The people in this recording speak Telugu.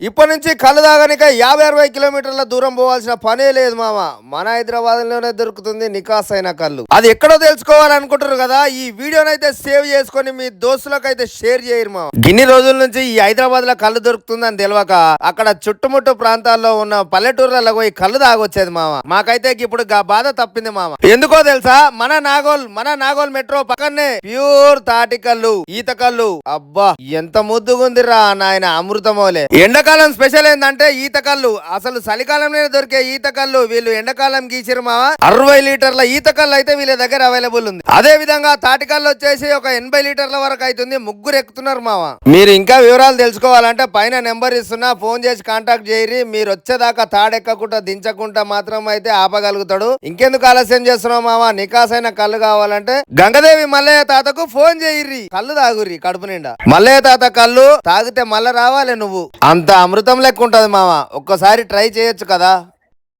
ఇప్పటి నుంచి కళ్ళు తాగనిక 50-60 కిలోమీటర్ల దూరం పోవాల్సిన పనే లేదు మామ. మన హైదరాబాద్ లోనే దొరుకుతుంది నికాస్ అయిన కళ్ళు. అది ఎక్కడో తెలుసుకోవాలనుకుంటారు కదా, ఈ వీడియోనైతే సేవ్ చేసుకొని మీ దోస్తులకు అయితే షేర్ చేయరు మామ. గిన్ని రోజుల నుంచి ఈ హైదరాబాద్ లో కళ్ళు దొరుకుతుందని తెలియక అక్కడ చుట్టుముట్టు ప్రాంతాల్లో ఉన్న పల్లెటూర్లలో పోయి కళ్ళు తాగొచ్చేది మామ. మాకైతే ఇప్పుడు బాధ తప్పింది మామ. ఎందుకో తెలుసా, మన నాగోల్ మెట్రో పక్కనే ప్యూర్ తాటి కళ్ళు, ఈత కళ్ళు. అబ్బా ఎంత ముద్దుగుందిరా నాయన, అమృతమోలే. ఎండాకాలం స్పెషల్ ఏంటంటే ఈత కళ్ళు. అసలు చలికాలంలోనే దొరికే ఈత కళ్ళు వీళ్ళు ఎండాకాలం గీసిరు మావా. 60 లీటర్ల ఈత కళ్ళు అయితే వీళ్ళ దగ్గర అవైలబుల్ ఉంది. అదే విధంగా తాటి కళ్ళు వచ్చేసి ఒక 80 లీటర్ల వరకు అవుతుంది. ముగ్గురు ఎక్కుతున్నారు మావా. మీరు ఇంకా వివరాలు తెలుసుకోవాలంటే పైన నెంబర్ ఇస్తున్నా, ఫోన్ చేసి కాంటాక్ట్ చేయరి. మీరు వచ్చేదాకా తాడెక్కకుండా దించకుండా మాత్రం అయితే ఆపగలుగుతాడు. ఇంకెందుకు ఆలస్యం చేస్తున్నావు మావా, నికాసైన కళ్ళు కావాలంటే గంగదేవి మల్లయ్య తాతకు ఫోన్ చేయరి. కళ్ళు తాగురి కడుపు నిండా. మల్లయ్య తాత కళ్ళు తాగితే మళ్ళా రావాలి నువ్వు. అంత అమృతం లెక్క ఉంటది మామ. ఒక్కసారి ట్రై చేయొచ్చు కదా.